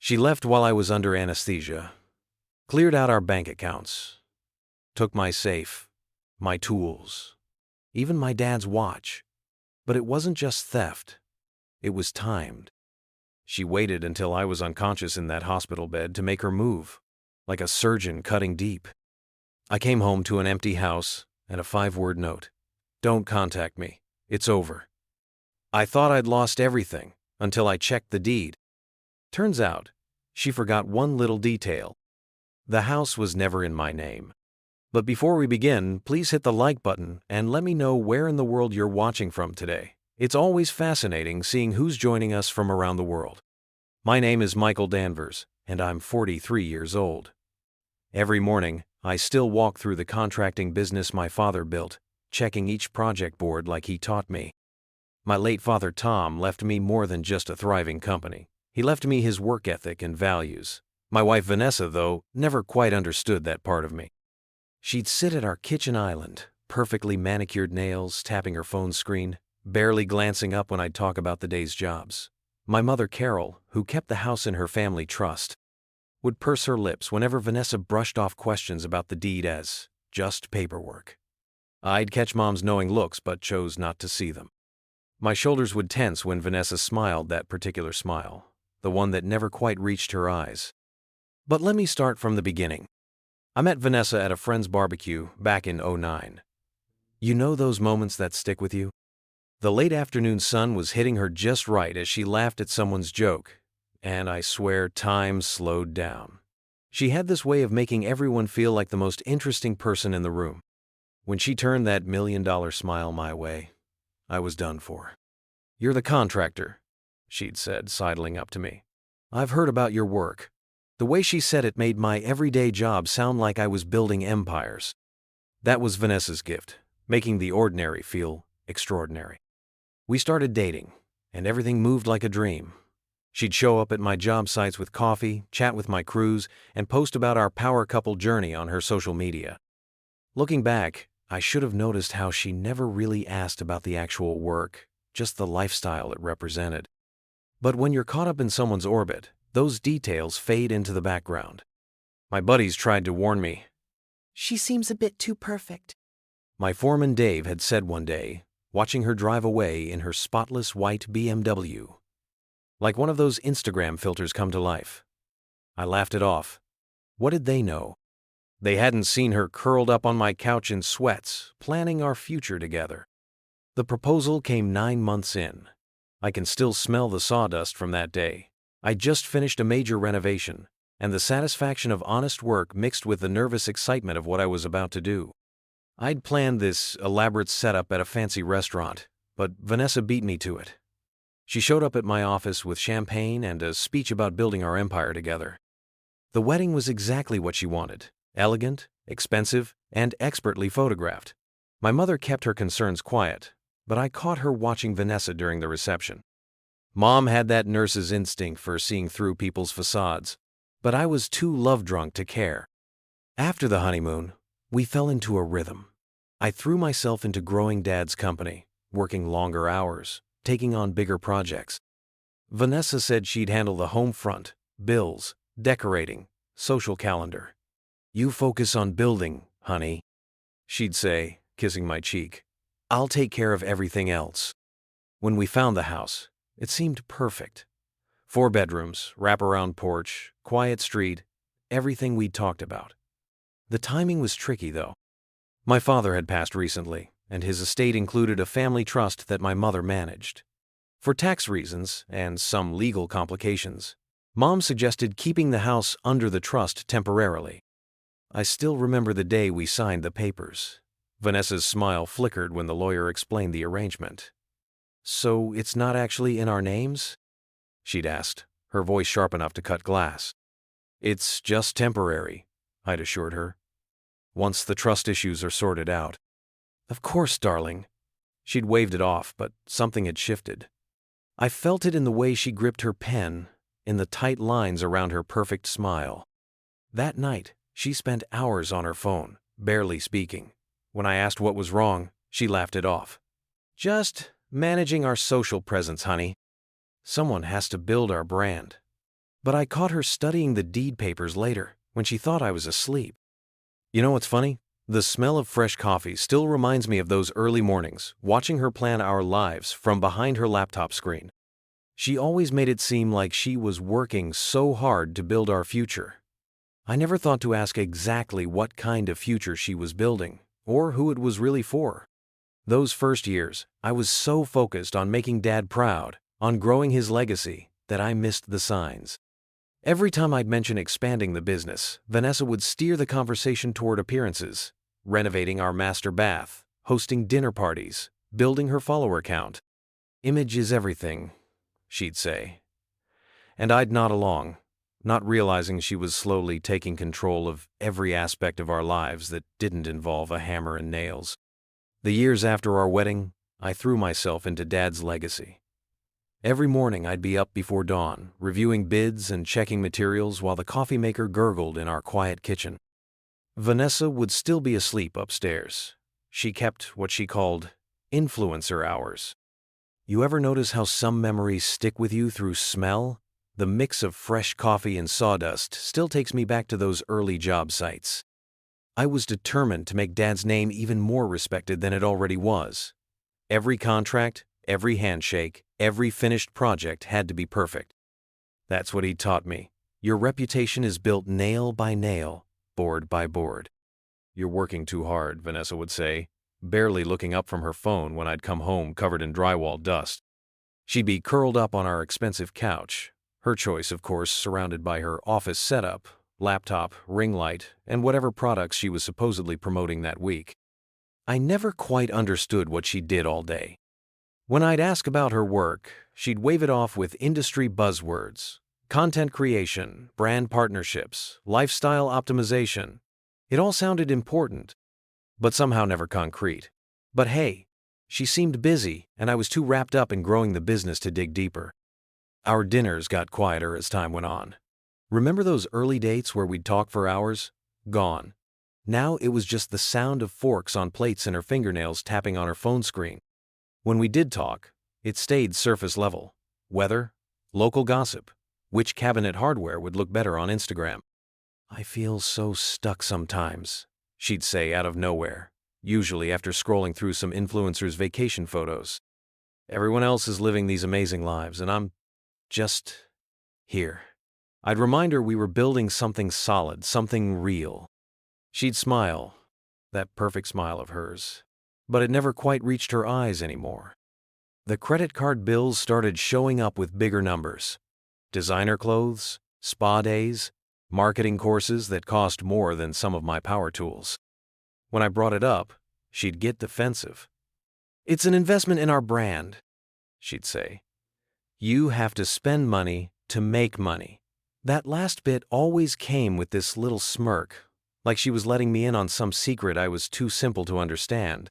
She left while I was under anesthesia, cleared out our bank accounts, took my safe, my tools, even my dad's watch. But it wasn't just theft. It was timed. She waited until I was unconscious in that hospital bed to make her move, like a surgeon cutting deep. I came home to an empty house and a 5-word note. Don't contact me. It's over. I thought I'd lost everything until I checked the deed. Turns out, she forgot one little detail. The house was never in my name. But before we begin, please hit the like button and let me know where in the world you're watching from today. It's always fascinating seeing who's joining us from around the world. My name is Michael Danvers, and I'm 43 years old. Every morning, I still walk through the contracting business my father built, checking each project board like he taught me. My late father Tom left me more than just a thriving company. He left me his work ethic and values. My wife Vanessa, though, never quite understood that part of me. She'd sit at our kitchen island, perfectly manicured nails, tapping her phone screen, barely glancing up when I'd talk about the day's jobs. My mother Carol, who kept the house in her family trust, would purse her lips whenever Vanessa brushed off questions about the deed as just paperwork. I'd catch Mom's knowing looks but chose not to see them. My shoulders would tense when Vanessa smiled that particular smile, the one that never quite reached her eyes. But let me start from the beginning. I met Vanessa at a friend's barbecue back in '09. You know those moments that stick with you? The late afternoon sun was hitting her just right as she laughed at someone's joke, and I swear time slowed down. She had this way of making everyone feel like the most interesting person in the room. When she turned that $1,000,000 smile my way, I was done for. You're the contractor, she'd said, sidling up to me. I've heard about your work. The way she said it made my everyday job sound like I was building empires. That was Vanessa's gift, making the ordinary feel extraordinary. We started dating, and everything moved like a dream. She'd show up at my job sites with coffee, chat with my crews, and post about our power couple journey on her social media. Looking back, I should have noticed how she never really asked about the actual work, just the lifestyle it represented. But when you're caught up in someone's orbit, those details fade into the background. My buddies tried to warn me. She seems a bit too perfect, My foreman Dave had said one day, watching her drive away in her spotless white BMW. Like one of those Instagram filters come to life. I laughed it off. What did they know? They hadn't seen her curled up on my couch in sweats, planning our future together. The proposal came 9 months in. I can still smell the sawdust from that day. I just finished a major renovation, and the satisfaction of honest work mixed with the nervous excitement of what I was about to do. I'd planned this elaborate setup at a fancy restaurant, but Vanessa beat me to it. She showed up at my office with champagne and a speech about building our empire together. The wedding was exactly what she wanted: elegant, expensive, and expertly photographed. My mother kept her concerns quiet, but I caught her watching Vanessa during the reception. Mom had that nurse's instinct for seeing through people's facades, but I was too love-drunk to care. After the honeymoon, we fell into a rhythm. I threw myself into growing Dad's company, working longer hours, taking on bigger projects. Vanessa said she'd handle the home front, bills, decorating, social calendar. You focus on building, honey, she'd say, kissing my cheek. I'll take care of everything else. When we found the house, it seemed perfect. 4 bedrooms, wraparound porch, quiet street, everything we'd talked about. The timing was tricky, though. My father had passed recently, and his estate included a family trust that my mother managed. For tax reasons and some legal complications, Mom suggested keeping the house under the trust temporarily. I still remember the day we signed the papers. Vanessa's smile flickered when the lawyer explained the arrangement. So it's not actually in our names? She'd asked, her voice sharp enough to cut glass. It's just temporary, I'd assured her. Once the trust issues are sorted out. Of course, darling. She'd waved it off, but something had shifted. I felt it in the way she gripped her pen, in the tight lines around her perfect smile. That night, she spent hours on her phone, barely speaking. When I asked what was wrong, she laughed it off. Just managing our social presence, honey. Someone has to build our brand. But I caught her studying the deed papers later, when she thought I was asleep. You know what's funny? The smell of fresh coffee still reminds me of those early mornings, watching her plan our lives from behind her laptop screen. She always made it seem like she was working so hard to build our future. I never thought to ask exactly what kind of future she was building, or who it was really for. Those first years, I was so focused on making Dad proud, on growing his legacy, that I missed the signs. Every time I'd mention expanding the business, Vanessa would steer the conversation toward appearances, renovating our master bath, hosting dinner parties, building her follower count. "Image is everything," she'd say. And I'd nod along, not realizing she was slowly taking control of every aspect of our lives that didn't involve a hammer and nails. The years after our wedding, I threw myself into Dad's legacy. Every morning I'd be up before dawn, reviewing bids and checking materials while the coffee maker gurgled in our quiet kitchen. Vanessa would still be asleep upstairs. She kept what she called influencer hours. You ever notice how some memories stick with you through smell? The mix of fresh coffee and sawdust still takes me back to those early job sites. I was determined to make Dad's name even more respected than it already was. Every contract, every handshake, every finished project had to be perfect. That's what he taught me. Your reputation is built nail by nail, board by board. "You're working too hard," Vanessa would say, barely looking up from her phone when I'd come home covered in drywall dust. She'd be curled up on our expensive couch, her choice, of course, surrounded by her office setup, laptop, ring light, and whatever products she was supposedly promoting that week. I never quite understood what she did all day. When I'd ask about her work, she'd wave it off with industry buzzwords: content creation, brand partnerships, lifestyle optimization. It all sounded important, but somehow never concrete. But hey, she seemed busy, and I was too wrapped up in growing the business to dig deeper. Our dinners got quieter as time went on. Remember those early dates where we'd talk for hours? Gone. Now it was just the sound of forks on plates and her fingernails tapping on her phone screen. When we did talk, it stayed surface level. Weather, local gossip, which cabinet hardware would look better on Instagram. "I feel so stuck sometimes," she'd say out of nowhere, usually after scrolling through some influencers' vacation photos. "Everyone else is living these amazing lives, and I'm just here." I'd remind her we were building something solid, something real. She'd smile, that perfect smile of hers, but it never quite reached her eyes anymore. The credit card bills started showing up with bigger numbers. Designer clothes, spa days, marketing courses that cost more than some of my power tools. When I brought it up, she'd get defensive. "It's an investment in our brand," she'd say. "You have to spend money to make money." That last bit always came with this little smirk, like she was letting me in on some secret I was too simple to understand.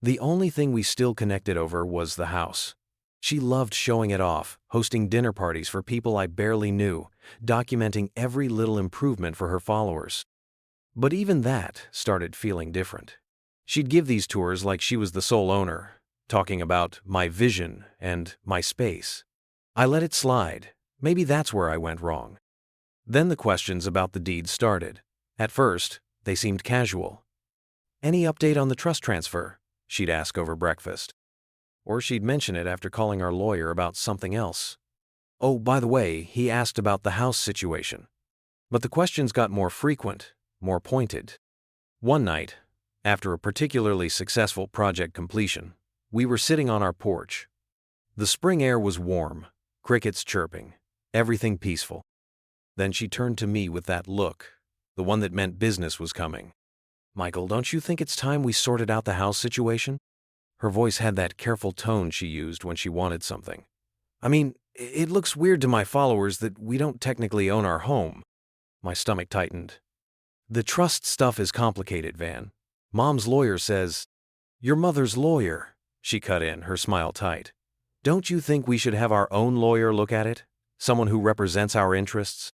The only thing we still connected over was the house. She loved showing it off, hosting dinner parties for people I barely knew, documenting every little improvement for her followers. But even that started feeling different. She'd give these tours like she was the sole owner, talking about my vision and my space. I let it slide. Maybe that's where I went wrong. Then the questions about the deed started. At first, they seemed casual. "Any update on the trust transfer?" she'd ask over breakfast. Or she'd mention it after calling our lawyer about something else. "Oh, by the way, he asked about the house situation." But the questions got more frequent, more pointed. One night, after a particularly successful project completion, we were sitting on our porch. The spring air was warm, crickets chirping, everything peaceful. Then she turned to me with that look, the one that meant business was coming. "Michael, don't you think it's time we sorted out the house situation?" Her voice had that careful tone she used when she wanted something. "I mean, it looks weird to my followers that we don't technically own our home." My stomach tightened. "The trust stuff is complicated, Van. Mom's lawyer says—" "Your mother's lawyer," she cut in, her smile tight. "Don't you think we should have our own lawyer look at it? Someone who represents our interests?"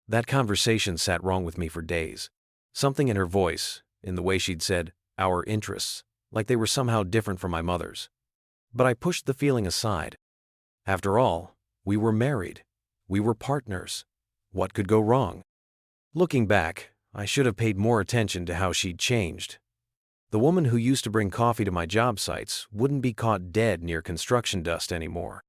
That conversation sat wrong with me for days. Something in her voice, in the way she'd said, "our interests," like they were somehow different from my mother's. But I pushed the feeling aside. After all, we were married. We were partners. What could go wrong? Looking back, I should have paid more attention to how she'd changed. The woman who used to bring coffee to my job sites wouldn't be caught dead near construction dust anymore.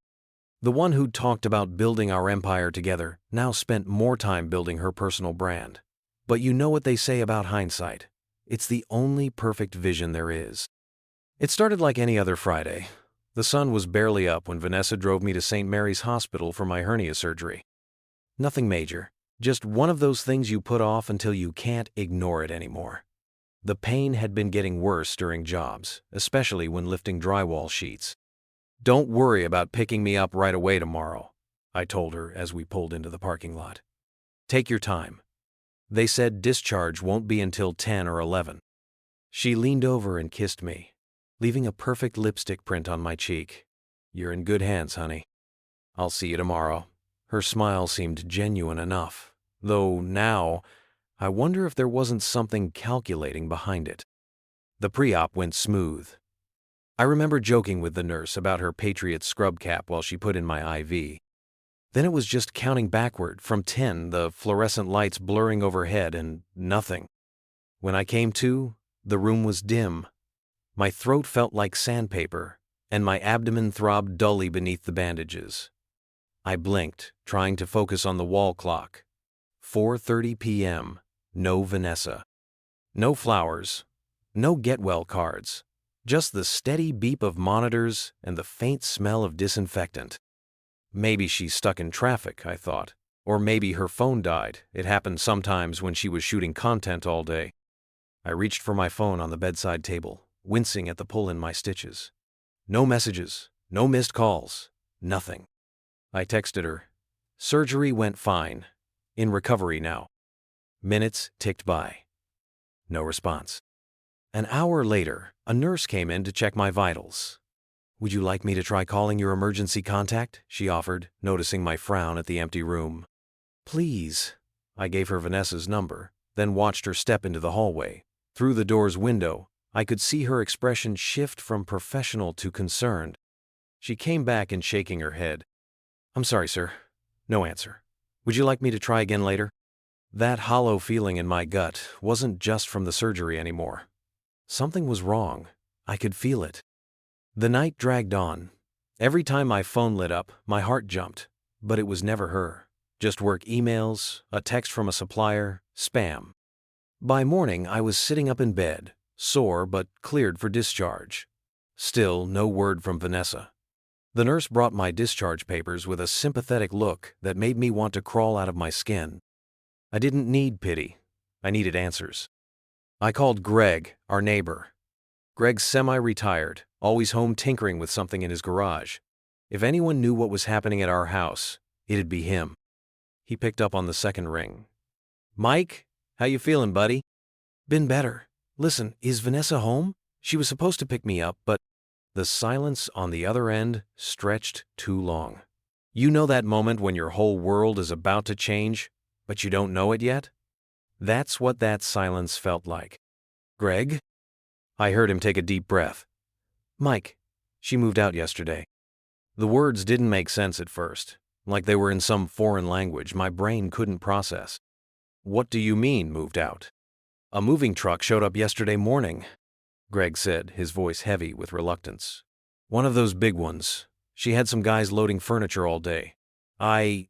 The one who'd talked about building our empire together now spent more time building her personal brand. But you know what they say about hindsight. It's the only perfect vision there is. It started like any other Friday. The sun was barely up when Vanessa drove me to St. Mary's Hospital for my hernia surgery. Nothing major, just one of those things you put off until you can't ignore it anymore. The pain had been getting worse during jobs, especially when lifting drywall sheets. "Don't worry about picking me up right away tomorrow," I told her as we pulled into the parking lot. "Take your time. They said discharge won't be until 10 or 11. She leaned over and kissed me, leaving a perfect lipstick print on my cheek. "You're in good hands, honey. I'll see you tomorrow." Her smile seemed genuine enough, though now I wonder if there wasn't something calculating behind it. The pre-op went smooth. I remember joking with the nurse about her Patriot scrub cap while she put in my IV. Then it was just counting backward from 10, the fluorescent lights blurring overhead, and nothing. When I came to, the room was dim. My throat felt like sandpaper, and my abdomen throbbed dully beneath the bandages. I blinked, trying to focus on the wall clock. 4:30 p.m. No Vanessa. No flowers. No get-well cards. Just the steady beep of monitors and the faint smell of disinfectant. Maybe she's stuck in traffic, I thought. Or maybe her phone died. It happened sometimes when she was shooting content all day. I reached for my phone on the bedside table, wincing at the pull in my stitches. No messages, no missed calls, nothing. I texted her. "Surgery went fine. In recovery now." Minutes ticked by. No response. An hour later, a nurse came in to check my vitals. "Would you like me to try calling your emergency contact?" she offered, noticing my frown at the empty room. "Please." I gave her Vanessa's number, then watched her step into the hallway. Through the door's window, I could see her expression shift from professional to concerned. She came back and shaking her head. "I'm sorry, sir. No answer. Would you like me to try again later?" That hollow feeling in my gut wasn't just from the surgery anymore. Something was wrong. I could feel it. The night dragged on. Every time my phone lit up, my heart jumped. But it was never her. Just work emails, a text from a supplier, spam. By morning, I was sitting up in bed, sore but cleared for discharge. Still, no word from Vanessa. The nurse brought my discharge papers with a sympathetic look that made me want to crawl out of my skin. I didn't need pity. I needed answers. I called Greg, our neighbor. Greg's semi-retired, always home tinkering with something in his garage. If anyone knew what was happening at our house, it'd be him. He picked up on the second ring. "Mike, how you feeling, buddy?" "Been better. Listen, is Vanessa home? She was supposed to pick me up, but..." The silence on the other end stretched too long. You know that moment when your whole world is about to change, but you don't know it yet? That's what that silence felt like. "Greg?" I heard him take a deep breath. "Mike, she moved out yesterday." The words didn't make sense at first, like they were in some foreign language my brain couldn't process. "What do you mean, moved out?" "A moving truck showed up yesterday morning," Greg said, his voice heavy with reluctance. "One of those big ones. She had some guys loading furniture all day. I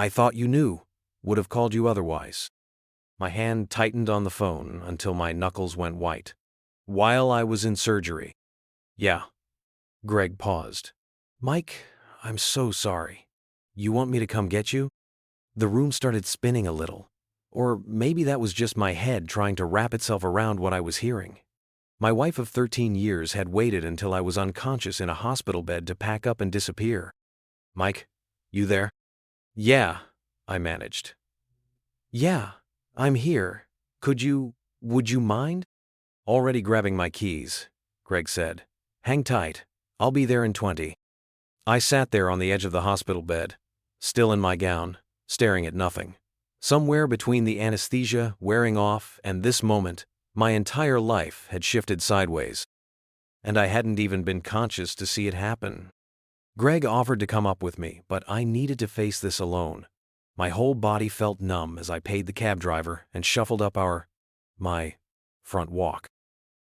thought you knew. Would have called you otherwise." My hand tightened on the phone until my knuckles went white. "While I was in surgery." "Yeah." Greg paused. "Mike, I'm so sorry. You want me to come get you?" The room started spinning a little. Or maybe that was just my head trying to wrap itself around what I was hearing. My wife of 13 years had waited until I was unconscious in a hospital bed to pack up and disappear. "Mike, you there?" "Yeah," I managed. "Yeah, I'm here. Would you mind?" "Already grabbing my keys," Greg said. "Hang tight. I'll be there in 20. I sat there on the edge of the hospital bed, still in my gown, staring at nothing. Somewhere between the anesthesia wearing off and this moment, my entire life had shifted sideways. And I hadn't even been conscious to see it happen. Greg offered to come up with me, but I needed to face this alone. My whole body felt numb as I paid the cab driver and shuffled up my front walk.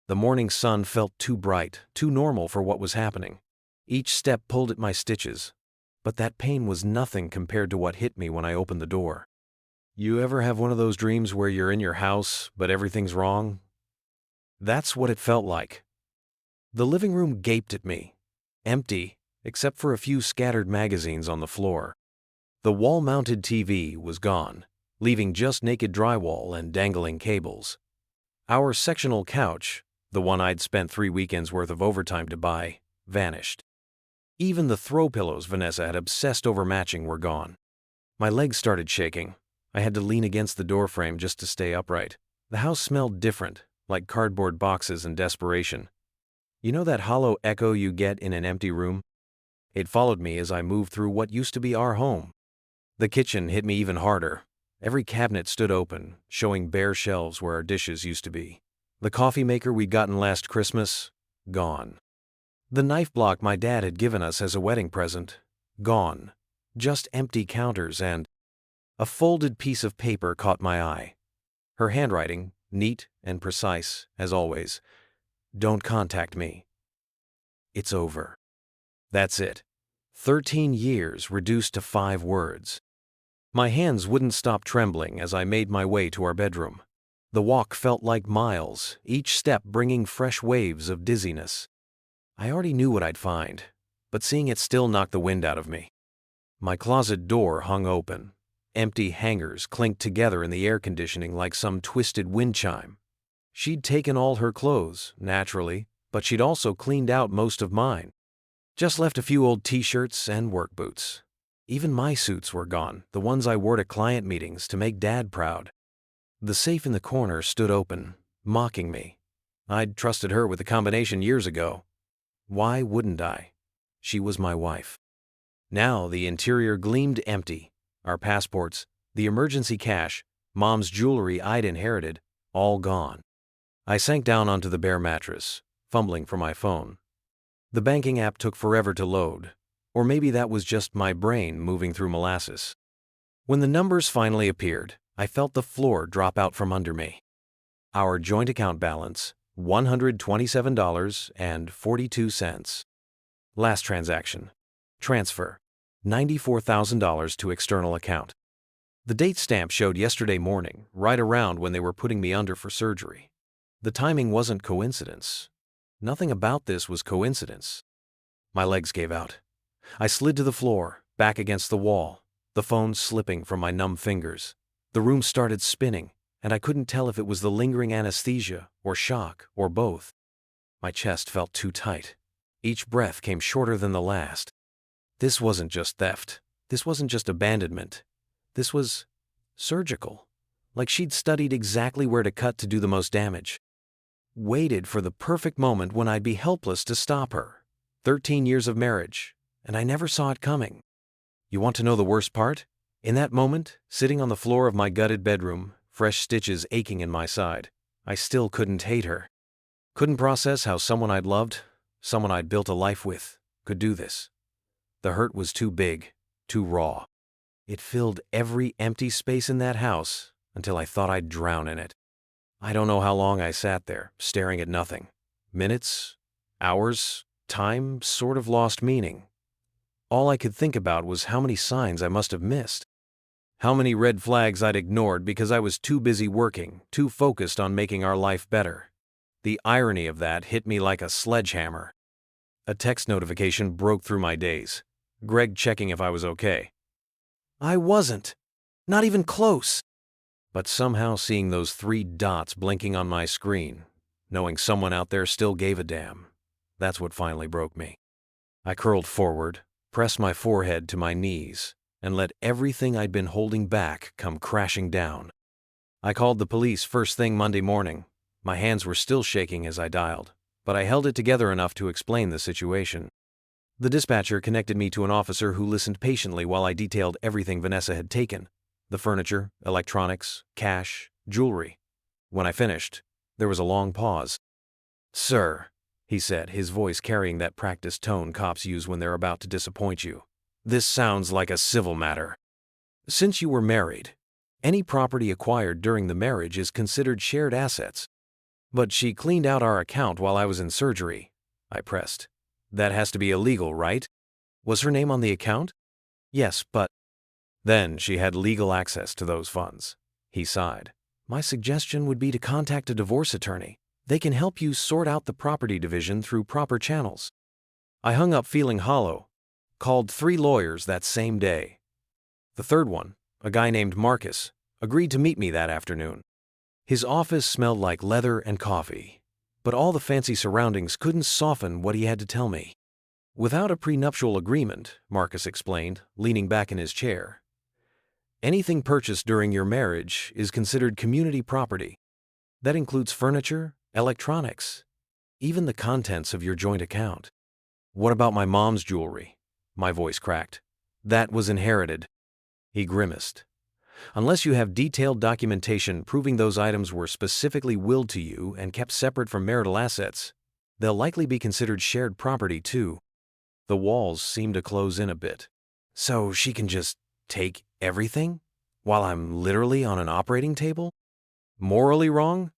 The morning sun felt too bright, too normal for what was happening. Each step pulled at my stitches, but that pain was nothing compared to what hit me when I opened the door. You ever have one of those dreams where you're in your house, but everything's wrong? That's what it felt like. The living room gaped at me, empty, except for a few scattered magazines on the floor. The wall-mounted TV was gone, leaving just naked drywall and dangling cables. Our sectional couch, the one I'd spent 3 weekends worth of overtime to buy, vanished. Even the throw pillows Vanessa had obsessed over matching were gone. My legs started shaking. I had to lean against the doorframe just to stay upright. The house smelled different, like cardboard boxes and desperation. You know that hollow echo you get in an empty room? It followed me as I moved through what used to be our home. The kitchen hit me even harder. Every cabinet stood open, showing bare shelves where our dishes used to be. The coffee maker we'd gotten last Christmas, gone. The knife block my dad had given us as a wedding present, gone. Just empty counters and a folded piece of paper caught my eye. Her handwriting, neat and precise, as always. Don't contact me. It's over. That's it. 13 years reduced to 5 words. My hands wouldn't stop trembling as I made my way to our bedroom. The walk felt like miles, each step bringing fresh waves of dizziness. I already knew what I'd find, but seeing it still knocked the wind out of me. My closet door hung open. Empty hangers clinked together in the air conditioning like some twisted wind chime. She'd taken all her clothes, naturally, but she'd also cleaned out most of mine. Just left a few old t-shirts and work boots. Even my suits were gone, the ones I wore to client meetings to make Dad proud. The safe in the corner stood open, mocking me. I'd trusted her with the combination years ago. Why wouldn't I? She was my wife. Now the interior gleamed empty. Our passports, the emergency cash, Mom's jewelry I'd inherited, all gone. I sank down onto the bare mattress, fumbling for my phone. The banking app took forever to load, or maybe that was just my brain moving through molasses. When the numbers finally appeared, I felt the floor drop out from under me. Our joint account balance, $127.42. Last transaction. Transfer. $94,000 to external account. The date stamp showed yesterday morning, right around when they were putting me under for surgery. The timing wasn't coincidence. Nothing about this was coincidence. My legs gave out. I slid to the floor, back against the wall, the phone slipping from my numb fingers. The room started spinning, and I couldn't tell if it was the lingering anesthesia, or shock, or both. My chest felt too tight. Each breath came shorter than the last. This wasn't just theft. This wasn't just abandonment. This was surgical. Like she'd studied exactly where to cut to do the most damage. Waited for the perfect moment when I'd be helpless to stop her. 13 years of marriage, and I never saw it coming. You want to know the worst part? In that moment, sitting on the floor of my gutted bedroom, fresh stitches aching in my side, I still couldn't hate her. Couldn't process how someone I'd loved, someone I'd built a life with, could do this. The hurt was too big, too raw. It filled every empty space in that house until I thought I'd drown in it. I don't know how long I sat there, staring at nothing. Minutes, hours, time sort of lost meaning. All I could think about was how many signs I must have missed. How many red flags I'd ignored because I was too busy working, too focused on making our life better. The irony of that hit me like a sledgehammer. A text notification broke through my days. Greg checking if I was okay. I wasn't. Not even close. But somehow seeing those 3 dots blinking on my screen, knowing someone out there still gave a damn, that's what finally broke me. I curled forward, pressed my forehead to my knees, and let everything I'd been holding back come crashing down. I called the police first thing Monday morning. My hands were still shaking as I dialed, but I held it together enough to explain the situation. The dispatcher connected me to an officer who listened patiently while I detailed everything Vanessa had taken. The furniture, electronics, cash, jewelry. When I finished, there was a long pause. "Sir," he said, his voice carrying that practiced tone cops use when they're about to disappoint you. "This sounds like a civil matter." Since you were married, any property acquired during the marriage is considered shared assets. But she cleaned out our account while I was in surgery, I pressed. That has to be illegal, right? Was her name on the account? Yes, but then she had legal access to those funds. He sighed. My suggestion would be to contact a divorce attorney. They can help you sort out the property division through proper channels. I hung up feeling hollow, called 3 lawyers that same day. The third one, a guy named Marcus, agreed to meet me that afternoon. His office smelled like leather and coffee, but all the fancy surroundings couldn't soften what he had to tell me. Without a prenuptial agreement, Marcus explained, leaning back in his chair, anything purchased during your marriage is considered community property. That includes furniture, electronics, even the contents of your joint account. What about my mom's jewelry? My voice cracked. That was inherited. He grimaced. Unless you have detailed documentation proving those items were specifically willed to you and kept separate from marital assets, they'll likely be considered shared property too. The walls seemed to close in a bit. So she can just take everything while I'm literally on an operating table? Morally wrong?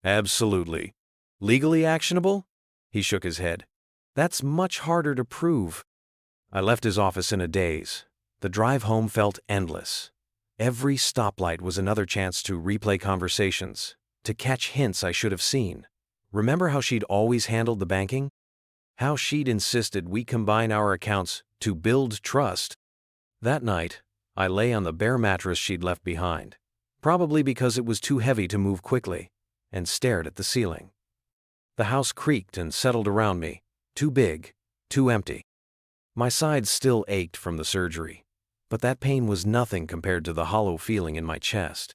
Absolutely. Legally actionable? He shook his head. That's much harder to prove. I left his office in a daze. The drive home felt endless. Every stoplight was another chance to replay conversations, to catch hints I should have seen. Remember how she'd always handled the banking? How she'd insisted we combine our accounts to build trust. That night, I lay on the bare mattress she'd left behind, probably because it was too heavy to move quickly, and stared at the ceiling. The house creaked and settled around me, too big, too empty. My sides still ached from the surgery, but that pain was nothing compared to the hollow feeling in my chest.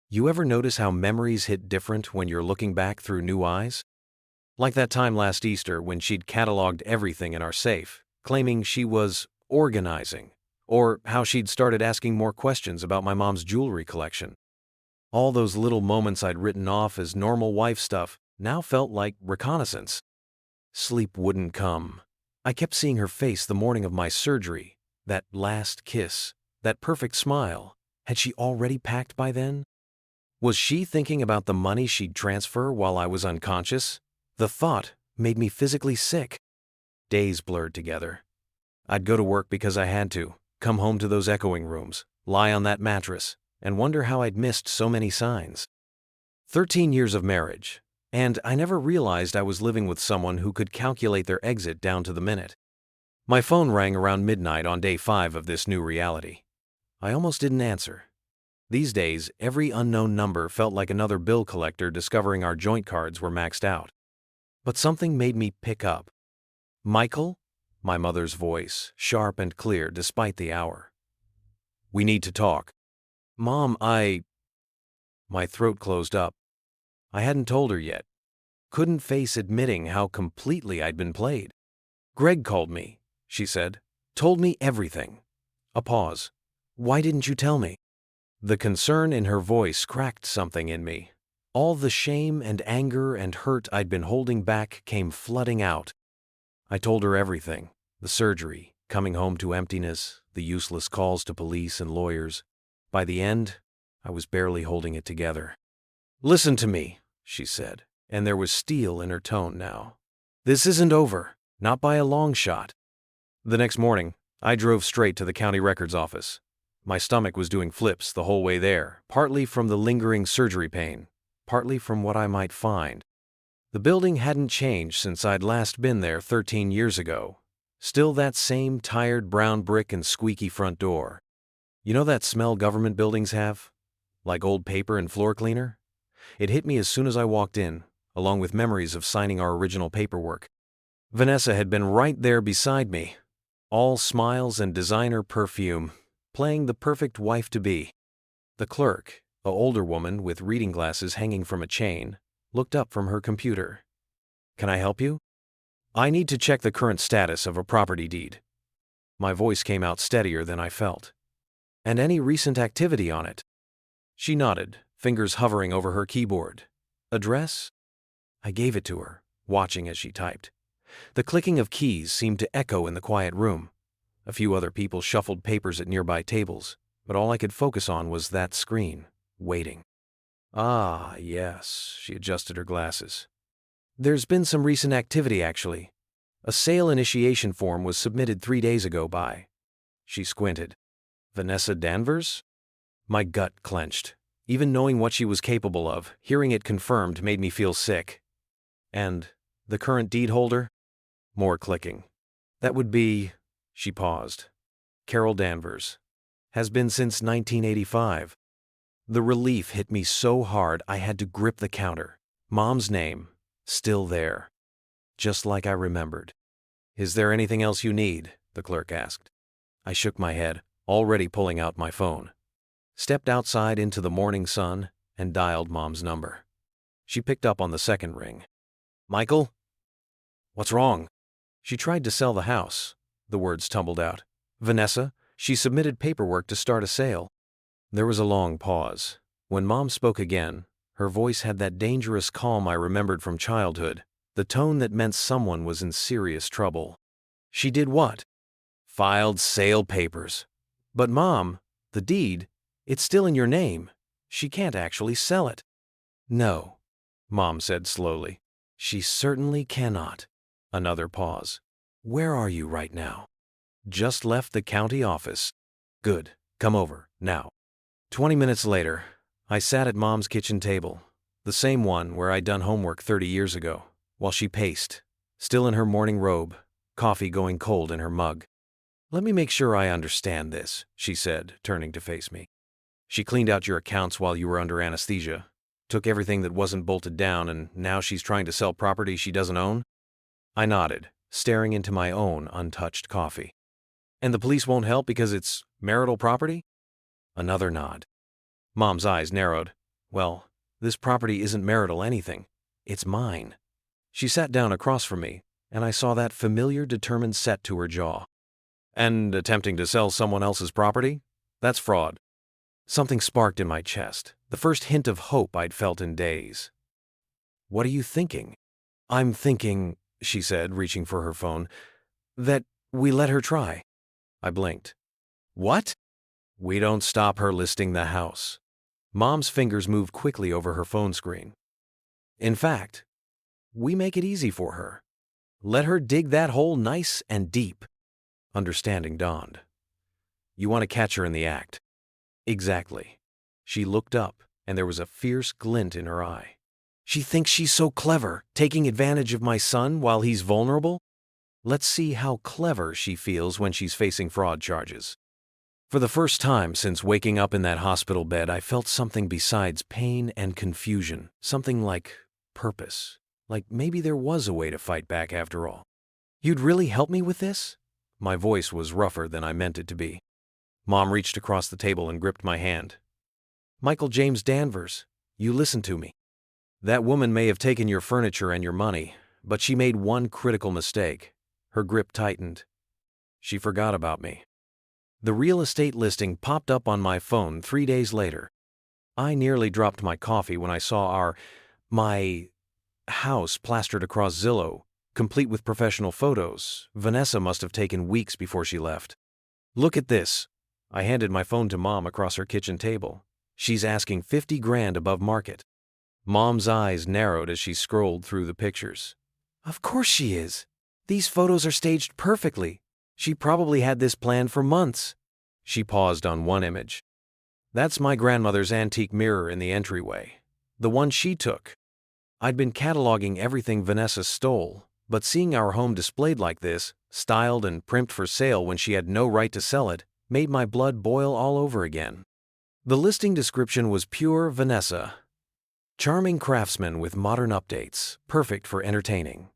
You ever notice how memories hit different when you're looking back through new eyes? Like that time last Easter when she'd cataloged everything in our safe, claiming she was organizing, or how she'd started asking more questions about my mom's jewelry collection. All those little moments I'd written off as normal wife stuff now felt like reconnaissance. Sleep wouldn't come. I kept seeing her face the morning of my surgery, that last kiss, that perfect smile. Had she already packed by then? Was she thinking about the money she'd transfer while I was unconscious? The thought made me physically sick. Days blurred together. I'd go to work because I had to, come home to those echoing rooms, lie on that mattress, and wonder how I'd missed so many signs. 13 years of marriage, and I never realized I was living with someone who could calculate their exit down to the minute. My phone rang around midnight on day 5 of this new reality. I almost didn't answer. These days, every unknown number felt like another bill collector discovering our joint cards were maxed out. But something made me pick up. Michael? My mother's voice, sharp and clear despite the hour. We need to talk. Mom, My throat closed up. I hadn't told her yet. Couldn't face admitting how completely I'd been played. Greg called me, she said. Told me everything. A pause. Why didn't you tell me? The concern in her voice cracked something in me. All the shame and anger and hurt I'd been holding back came flooding out. I told her everything. The surgery, coming home to emptiness, the useless calls to police and lawyers. By the end, I was barely holding it together. Listen to me, she said, and there was steel in her tone now. This isn't over, not by a long shot. The next morning, I drove straight to the county records office. My stomach was doing flips the whole way there, partly from the lingering surgery pain, partly from what I might find. The building hadn't changed since I'd last been there 13 years ago. Still that same tired brown brick and squeaky front door. You know that smell government buildings have? Like old paper and floor cleaner? It hit me as soon as I walked in, along with memories of signing our original paperwork. Vanessa had been right there beside me, all smiles and designer perfume, playing the perfect wife-to-be. The clerk, an older woman with reading glasses hanging from a chain, looked up from her computer. Can I help you? I need to check the current status of a property deed. My voice came out steadier than I felt. And any recent activity on it? She nodded, fingers hovering over her keyboard. Address? I gave it to her, watching as she typed. The clicking of keys seemed to echo in the quiet room. A few other people shuffled papers at nearby tables, but all I could focus on was that screen, waiting. Ah, yes, she adjusted her glasses. There's been some recent activity, actually. A sale initiation form was submitted 3 days ago by... She squinted. Vanessa Danvers? My gut clenched. Even knowing what she was capable of, hearing it confirmed made me feel sick. And the current deed holder? More clicking. That would be... She paused. Carol Danvers. Has been since 1985. The relief hit me so hard I had to grip the counter. Mom's name, still there. Just like I remembered. Is there anything else you need? The clerk asked. I shook my head, already pulling out my phone. Stepped outside into the morning sun and dialed Mom's number. She picked up on the second ring. Michael? What's wrong? She tried to sell the house. The words tumbled out. Vanessa, she submitted paperwork to start a sale. There was a long pause. When Mom spoke again, her voice had that dangerous calm I remembered from childhood, the tone that meant someone was in serious trouble. She did what? Filed sale papers. But Mom, the deed, it's still in your name. She can't actually sell it. No, Mom said slowly. She certainly cannot. Another pause. Where are you right now? Just left the county office. Good. Come over, now. 20 minutes later, I sat at Mom's kitchen table, the same one where I'd done homework 30 years ago, while she paced, still in her morning robe, coffee going cold in her mug. Let me make sure I understand this, she said, turning to face me. She cleaned out your accounts while you were under anesthesia, took everything that wasn't bolted down, and now she's trying to sell property she doesn't own? I nodded, staring into my own untouched coffee. And the police won't help because it's marital property? Another nod. Mom's eyes narrowed. Well, this property isn't marital anything. It's mine. She sat down across from me, and I saw that familiar, determined set to her jaw. And attempting to sell someone else's property? That's fraud. Something sparked in my chest, the first hint of hope I'd felt in days. What are you thinking? I'm thinking, she said, reaching for her phone, that we let her try. I blinked. What? We don't stop her listing the house. Mom's fingers moved quickly over her phone screen. In fact, we make it easy for her. Let her dig that hole nice and deep. Understanding dawned. You want to catch her in the act. Exactly. She looked up, and there was a fierce glint in her eye. She thinks she's so clever, taking advantage of my son while he's vulnerable? Let's see how clever she feels when she's facing fraud charges. For the first time since waking up in that hospital bed, I felt something besides pain and confusion, something like purpose, like maybe there was a way to fight back after all. You'd really help me with this? My voice was rougher than I meant it to be. Mom reached across the table and gripped my hand. Michael James Danvers, you listen to me. That woman may have taken your furniture and your money, but she made one critical mistake. Her grip tightened. She forgot about me. The real estate listing popped up on my phone 3 days later. I nearly dropped my coffee when I saw my house plastered across Zillow, complete with professional photos. Vanessa must have taken weeks before she left. Look at this. I handed my phone to Mom across her kitchen table. She's asking $50,000 above market. Mom's eyes narrowed as she scrolled through the pictures. Of course she is. These photos are staged perfectly. She probably had this planned for months. She paused on one image. That's my grandmother's antique mirror in the entryway. The one she took. I'd been cataloging everything Vanessa stole, but seeing our home displayed like this, styled and primed for sale when she had no right to sell it, made my blood boil all over again. The listing description was pure Vanessa. Charming craftsman with modern updates, perfect for entertaining.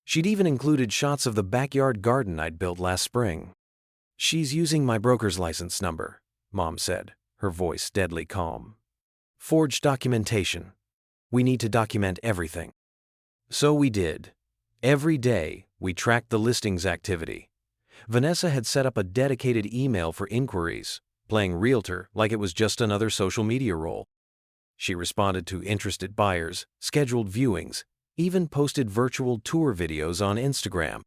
She'd even included shots of the backyard garden I'd built last spring. She's using my broker's license number, Mom said, her voice deadly calm. Forged documentation. We need to document everything. So we did. Every day, we tracked the listings activity. Vanessa had set up a dedicated email for inquiries, playing realtor like it was just another social media role. She responded to interested buyers, scheduled viewings, even posted virtual tour videos on Instagram.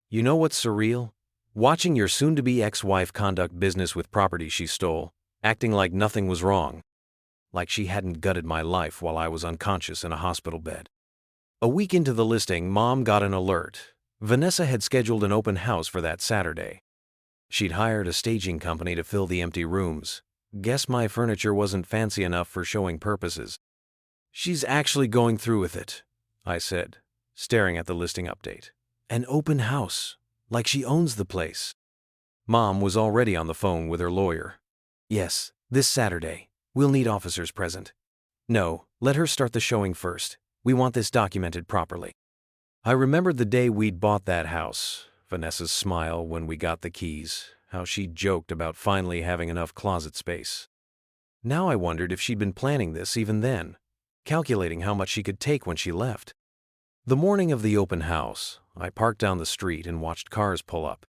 You know what's surreal? Watching your soon-to-be ex-wife conduct business with property she stole, acting like nothing was wrong, like she hadn't gutted my life while I was unconscious in a hospital bed. A week into the listing, Mom got an alert. Vanessa had scheduled an open house for that Saturday. She'd hired a staging company to fill the empty rooms. Guess my furniture wasn't fancy enough for showing purposes. "She's actually going through with it," I said, staring at the listing update. "An open house, like she owns the place." Mom was already on the phone with her lawyer. "Yes, this Saturday. We'll need officers present." "No, let her start the showing first. We want this documented properly." I remembered the day we'd bought that house, Vanessa's smile when we got the keys, how she joked about finally having enough closet space. Now I wondered if she'd been planning this even then, calculating how much she could take when she left. The morning of the open house, I parked down the street and watched cars pull up.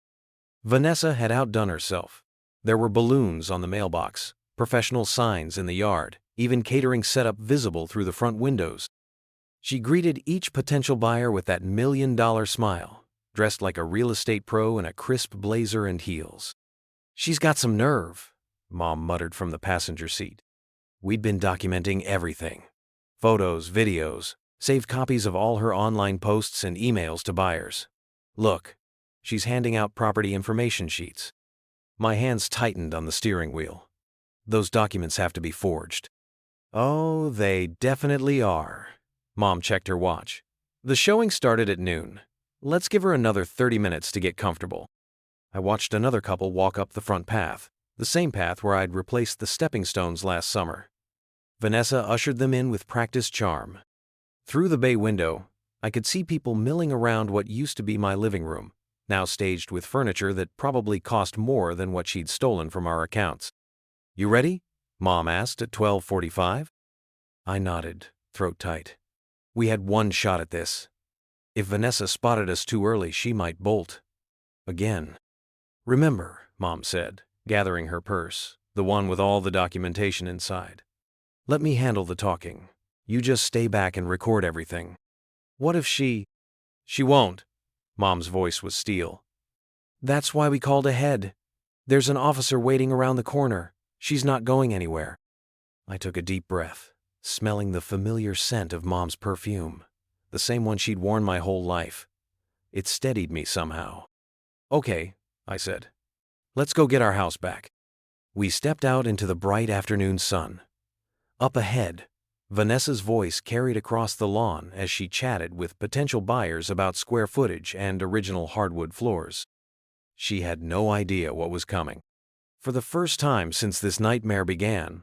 Vanessa had outdone herself. There were balloons on the mailbox, professional signs in the yard, even catering setup visible through the front windows. She greeted each potential buyer with that $1,000,000 smile, dressed like a real estate pro in a crisp blazer and heels. "She's got some nerve," Mom muttered from the passenger seat. We'd been documenting everything. Photos, videos, saved copies of all her online posts and emails to buyers. "Look, she's handing out property information sheets." My hands tightened on the steering wheel. "Those documents have to be forged." "Oh, they definitely are." Mom checked her watch. "The showing started at noon. Let's give her another 30 minutes to get comfortable." I watched another couple walk up the front path, the same path where I'd replaced the stepping stones last summer. Vanessa ushered them in with practiced charm. Through the bay window, I could see people milling around what used to be my living room, now staged with furniture that probably cost more than what she'd stolen from our accounts. "You ready?" Mom asked at 12:45. I nodded, throat tight. We had one shot at this. If Vanessa spotted us too early, she might bolt. Again. "Remember," Mom said, gathering her purse, the one with all the documentation inside. "Let me handle the talking. You just stay back and record everything." "What if she—" "She won't." Mom's voice was steel. "That's why we called ahead. There's an officer waiting around the corner. She's not going anywhere." I took a deep breath, smelling the familiar scent of Mom's perfume, the same one she'd worn my whole life. It steadied me somehow. "Okay," I said. "Let's go get our house back." We stepped out into the bright afternoon sun. Up ahead, Vanessa's voice carried across the lawn as she chatted with potential buyers about square footage and original hardwood floors. She had no idea what was coming. For the first time since this nightmare began,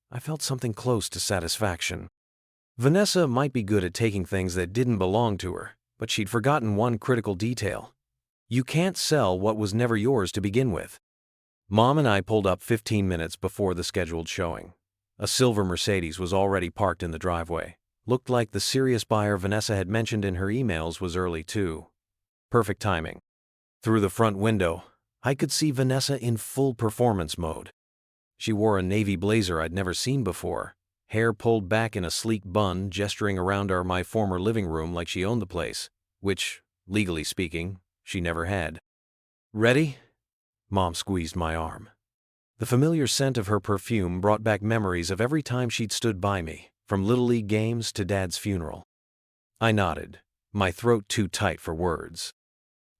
I felt something close to satisfaction. Vanessa might be good at taking things that didn't belong to her, but she'd forgotten one critical detail. You can't sell what was never yours to begin with. Mom and I pulled up 15 minutes before the scheduled showing. A silver Mercedes was already parked in the driveway. Looked like the serious buyer Vanessa had mentioned in her emails was early too. Perfect timing. Through the front window, I could see Vanessa in full performance mode. She wore a navy blazer I'd never seen before, hair pulled back in a sleek bun, gesturing around my former living room like she owned the place, which, legally speaking, she never had. "Ready?" Mom squeezed my arm. The familiar scent of her perfume brought back memories of every time she'd stood by me, from Little League games to Dad's funeral. I nodded, my throat too tight for words.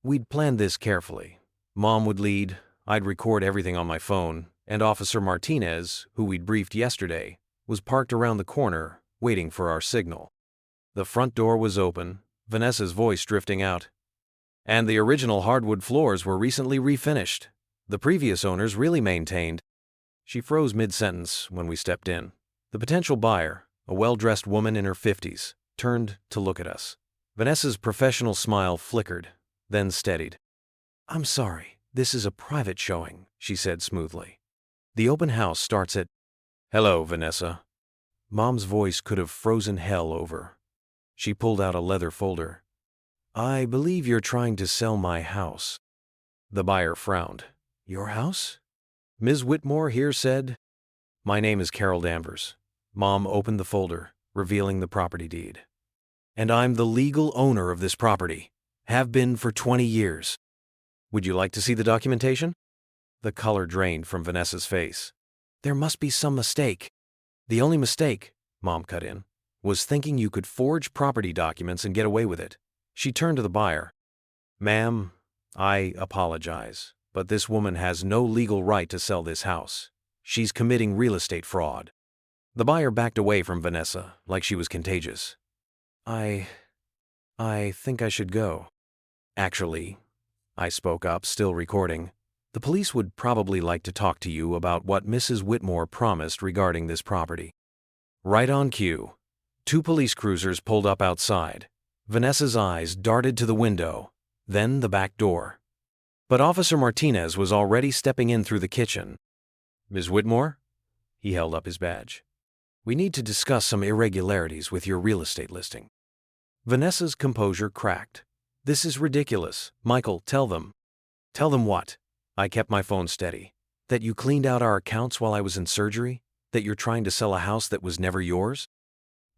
We'd planned this carefully. Mom would lead, I'd record everything on my phone, and Officer Martinez, who we'd briefed yesterday, was parked around the corner, waiting for our signal. The front door was open, Vanessa's voice drifting out. "And the original hardwood floors were recently refinished. The previous owners really maintained." She froze mid-sentence when we stepped in. The potential buyer, a well-dressed woman in her 50s, turned to look at us. Vanessa's professional smile flickered, then steadied. "I'm sorry, this is a private showing," she said smoothly. "The open house starts at—" "Hello, Vanessa." Mom's voice could have frozen hell over. She pulled out a leather folder. "I believe you're trying to sell my house." The buyer frowned. "Your house?" "Ms. Whitmore here said—" "My name is Carol Danvers." Mom opened the folder, revealing the property deed. "And I'm the legal owner of this property. Have been for 20 years. Would you like to see the documentation?" The color drained from Vanessa's face. There must be some mistake. The only mistake, Mom cut in, was thinking you could forge property documents and get away with it. She turned to the buyer. Ma'am, I apologize, but this woman has no legal right to sell this house. She's committing real estate fraud. The buyer backed away from Vanessa like she was contagious. I think I should go. Actually, I spoke up, still recording. The police would probably like to talk to you about what Mrs. Whitmore promised regarding this property. Right on cue, 2 police cruisers pulled up outside. Vanessa's eyes darted to the window, then the back door. But Officer Martinez was already stepping in through the kitchen. Ms. Whitmore? He held up his badge. We need to discuss some irregularities with your real estate listing. Vanessa's composure cracked. This is ridiculous. Michael, tell them. Tell them what? I kept my phone steady. That you cleaned out our accounts while I was in surgery? That you're trying to sell a house that was never yours?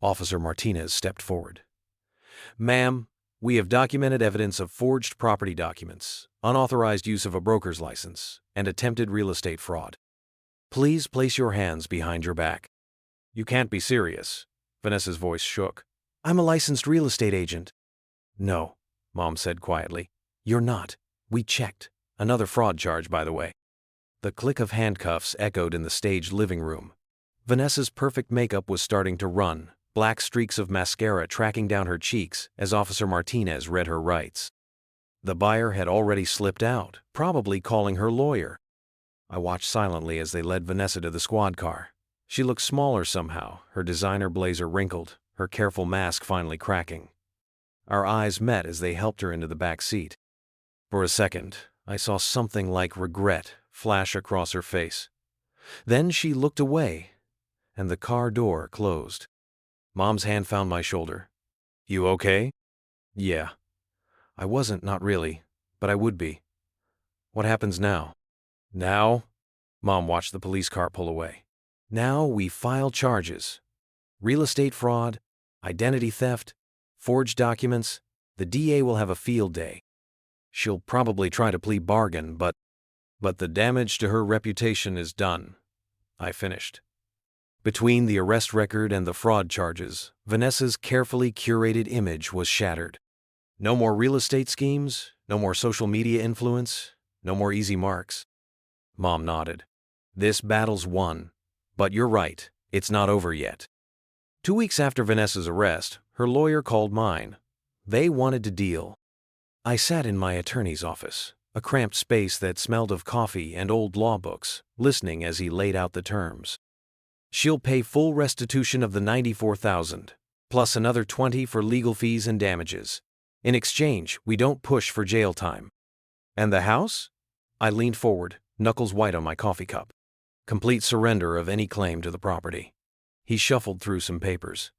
Officer Martinez stepped forward. Ma'am, we have documented evidence of forged property documents, unauthorized use of a broker's license, and attempted real estate fraud. Please place your hands behind your back. You can't be serious. Vanessa's voice shook. I'm a licensed real estate agent. No, Mom said quietly. You're not. We checked. Another fraud charge, by the way. The click of handcuffs echoed in the staged living room. Vanessa's perfect makeup was starting to run, black streaks of mascara tracking down her cheeks as Officer Martinez read her rights. The buyer had already slipped out, probably calling her lawyer. I watched silently as they led Vanessa to the squad car. She looked smaller somehow, her designer blazer wrinkled, her careful mask finally cracking. Our eyes met as they helped her into the back seat. For a second, I saw something like regret flash across her face. Then she looked away, and the car door closed. Mom's hand found my shoulder. You okay? Yeah. I wasn't, not really, but I would be. What happens now? Now? Mom watched the police car pull away. Now we file charges. Real estate fraud, identity theft, forged documents. The DA will have a field day. She'll probably try to plea bargain, but the damage to her reputation is done. I finished. Between the arrest record and the fraud charges, Vanessa's carefully curated image was shattered. No more real estate schemes, no more social media influence, no more easy marks. Mom nodded. This battle's won. But you're right, it's not over yet. 2 weeks after Vanessa's arrest, her lawyer called mine. They wanted to deal. I sat in my attorney's office, a cramped space that smelled of coffee and old law books, listening as he laid out the terms. She'll pay full restitution of the $94,000, plus another $20,000 for legal fees and damages. In exchange, we don't push for jail time. And the house? I leaned forward, knuckles white on my coffee cup. Complete surrender of any claim to the property. He shuffled through some papers.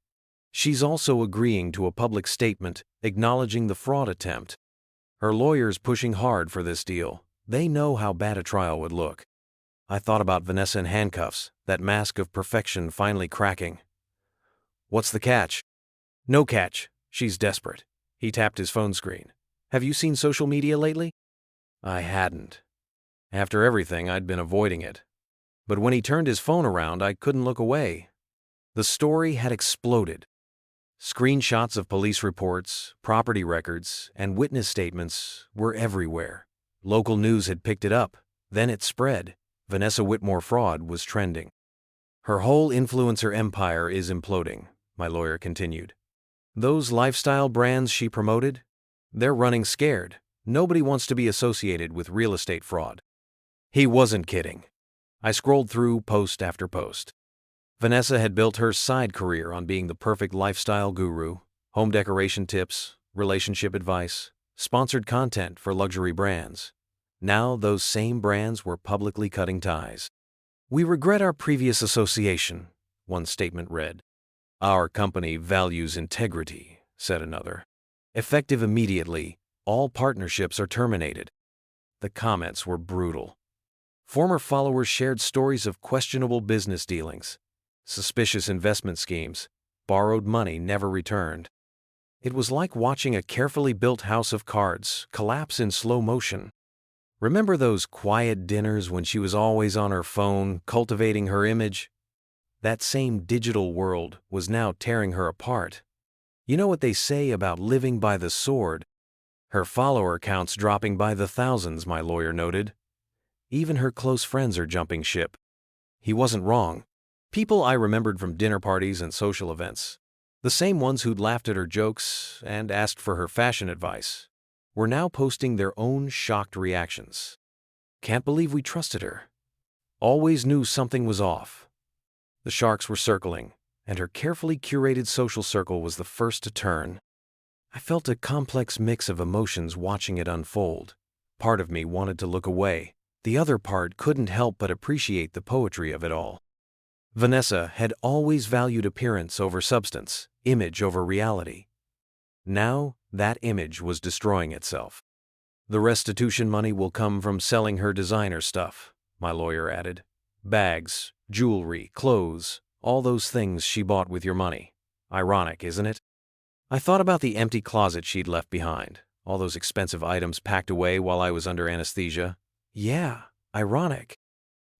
She's also agreeing to a public statement acknowledging the fraud attempt. Her lawyer's pushing hard for this deal. They know how bad a trial would look. I thought about Vanessa in handcuffs, that mask of perfection finally cracking. What's the catch? No catch. She's desperate. He tapped his phone screen. Have you seen social media lately? I hadn't. After everything, I'd been avoiding it. But when he turned his phone around, I couldn't look away. The story had exploded. Screenshots of police reports, property records, and witness statements were everywhere. Local news had picked it up. Then it spread. Vanessa Whitmore fraud was trending. Her whole influencer empire is imploding, my lawyer continued. Those lifestyle brands she promoted? They're running scared. Nobody wants to be associated with real estate fraud. He wasn't kidding. I scrolled through post after post. Vanessa had built her side career on being the perfect lifestyle guru, home decoration tips, relationship advice, sponsored content for luxury brands. Now those same brands were publicly cutting ties. We regret our previous association, one statement read. Our company values integrity, said another. Effective immediately, all partnerships are terminated. The comments were brutal. Former followers shared stories of questionable business dealings, suspicious investment schemes, borrowed money never returned. It was like watching a carefully built house of cards collapse in slow motion. Remember those quiet dinners when she was always on her phone, cultivating her image? That same digital world was now tearing her apart. You know what they say about living by the sword? Her follower counts dropping by the thousands, my lawyer noted. Even her close friends are jumping ship. He wasn't wrong. People I remembered from dinner parties and social events, the same ones who'd laughed at her jokes and asked for her fashion advice, were now posting their own shocked reactions. Can't believe we trusted her. Always knew something was off. The sharks were circling, and her carefully curated social circle was the first to turn. I felt a complex mix of emotions watching it unfold. Part of me wanted to look away. The other part couldn't help but appreciate the poetry of it all. Vanessa had always valued appearance over substance, image over reality. Now, that image was destroying itself. The restitution money will come from selling her designer stuff, my lawyer added. Bags, jewelry, clothes, all those things she bought with your money. Ironic, isn't it? I thought about the empty closet she'd left behind, all those expensive items packed away while I was under anesthesia. Yeah, ironic.